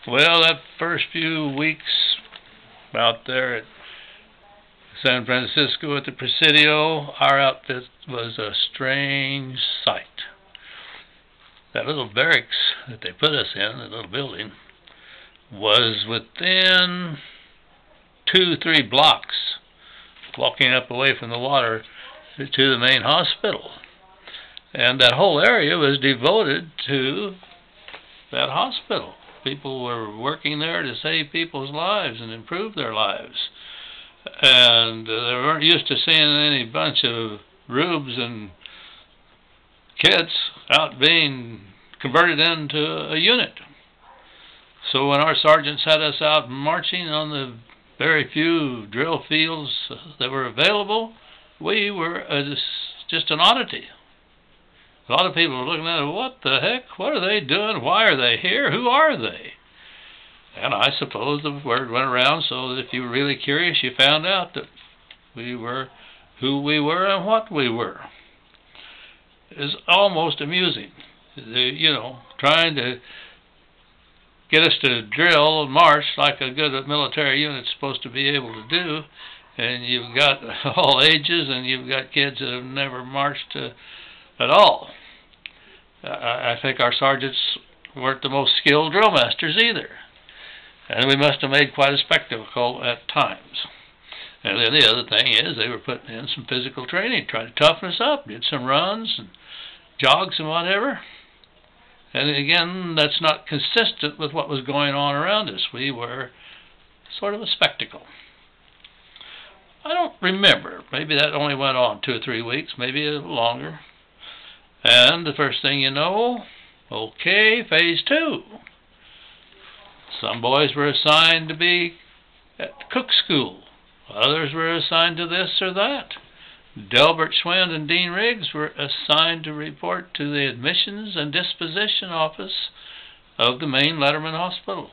Well, that first few weeks out there at San Francisco at the Presidio, our outfit was a strange sight. That little barracks that they put us in, the little building, was within 2-3 blocks walking up away from the water to the main hospital. And that whole area was devoted to that hospital. People were working there to save people's lives and improve their lives. And they weren't used to seeing any bunch of rubes and kids out being converted into a unit. So when our sergeants had us out marching on the very few drill fields that were available, we were just an oddity. A lot of people were looking at it, what the heck? What are they doing? Why are they here? Who are they? And I suppose the word went around so that if you were really curious, you found out that we were who we were and what we were. It was almost amusing, trying to get us to drill and march like a good military unit's supposed to be able to do. And you've got all ages, and you've got kids that have never marched at all. I think our sergeants weren't the most skilled drill masters either. And we must have made quite a spectacle at times. And then the other thing is they were putting in some physical training, trying to toughen us up, did some runs and jogs and whatever. And again, that's not consistent with what was going on around us. We were sort of a spectacle. I don't remember. Maybe that only went on 2 or 3 weeks, maybe a little longer. And the first thing you know, okay, phase 2. Some boys were assigned to be at cook school. Others were assigned to this or that. Delbert Schwind and Dean Riggs were assigned to report to the admissions and disposition office of the main Letterman Hospital.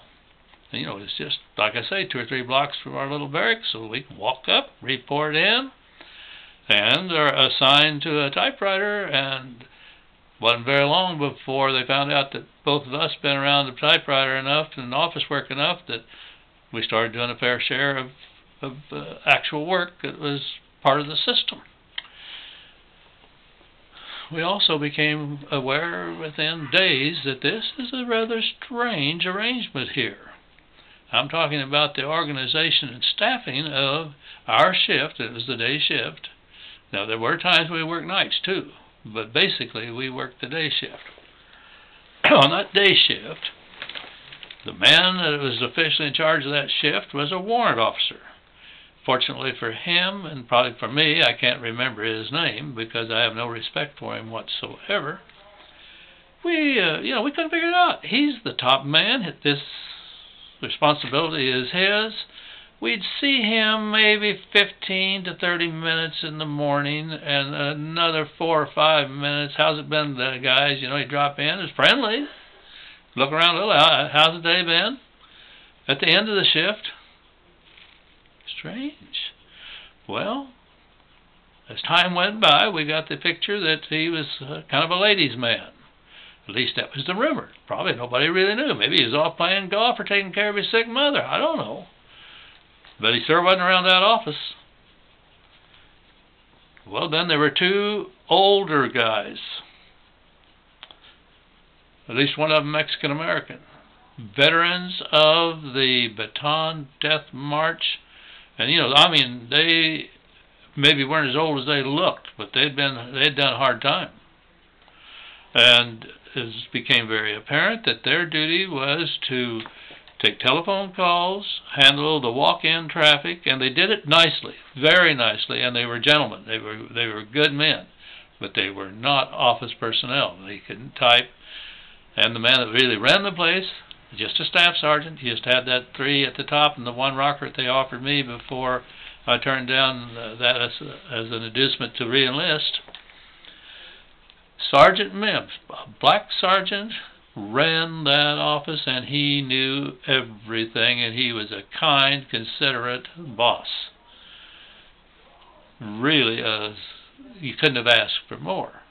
And, it's just, like I say, 2 or 3 blocks from our little barracks, so we can walk up, report in, and are assigned to a typewriter. And wasn't very long before they found out that both of us been around the typewriter enough and office work enough that we started doing a fair share of actual work that was part of the system. We also became aware within days that this is a rather strange arrangement here. I'm talking about the organization and staffing of our shift. It was the day shift. Now, there were times we worked nights too, but basically we worked the day shift. On that day shift, the man that was officially in charge of that shift was a warrant officer. Fortunately for him, and probably for me, I can't remember his name because I have no respect for him whatsoever. We couldn't figure it out. He's the top man. This responsibility is his. We'd see him maybe 15 to 30 minutes in the morning and another 4 or 5 minutes. How's it been, guys? He'd drop in. It's friendly. Look around a little. How's the day been? At the end of the shift, strange. Well, as time went by, we got the picture that he was kind of a ladies' man. At least that was the rumor. Probably nobody really knew. Maybe he was off playing golf or taking care of his sick mother. I don't know. But he sure wasn't around that office. Well, then there were 2 older guys. At least one of them Mexican-American. Veterans of the Baton Death March. And, they maybe weren't as old as they looked, but they'd done a hard time. And it became very apparent that their duty was to take telephone calls, handle the walk-in traffic, and they did it nicely, very nicely, and they were gentlemen. They were good men, but they were not office personnel. They couldn't type. And the man that really ran the place, just a staff sergeant, he just had that 3 at the top and the 1 rocker that they offered me before I turned down that as an inducement to re-enlist. Sergeant Mims, a black sergeant, ran that office, and he knew everything, and he was a kind, considerate boss. Really, you couldn't have asked for more.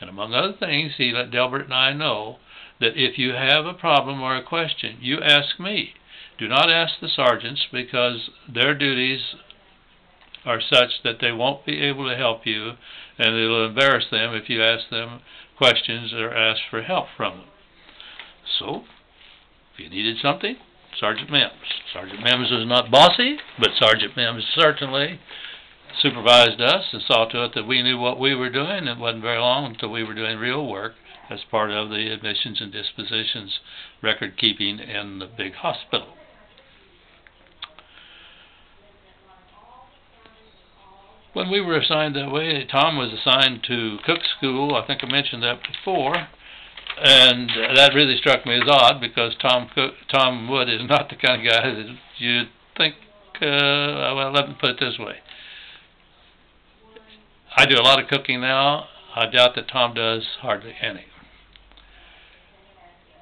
And among other things, he let Delbert and I know that if you have a problem or a question, you ask me. Do not ask the sergeants, because their duties are such that they won't be able to help you, and it'll embarrass them if you ask them questions or ask for help from them. So, if you needed something, Sergeant Mims. Sergeant Mims was not bossy, but Sergeant Mims certainly supervised us and saw to it that we knew what we were doing. It wasn't very long until we were doing real work as part of the admissions and dispositions record keeping in the big hospital. When we were assigned that way, Tom was assigned to cook school. I think I mentioned that before. And that really struck me as odd, because Tom Wood is not the kind of guy that you'd think, well, let me put it this way. I do a lot of cooking now. I doubt that Tom does hardly any.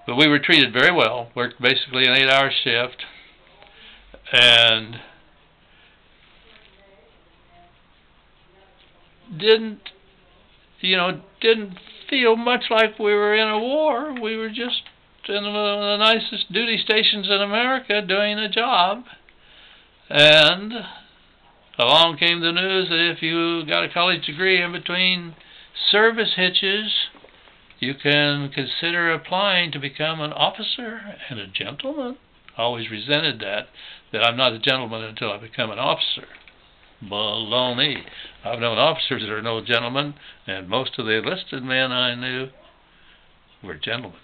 But we were treated very well, worked basically an 8-hour shift, and didn't feel much like we were in a war. We were just in one of the nicest duty stations in America doing a job. And along came the news that if you got a college degree in between service hitches, you can consider applying to become an officer and a gentleman. I always resented that I'm not a gentleman until I become an officer. Baloney. I've known officers that are no gentlemen, and most of the enlisted men I knew were gentlemen.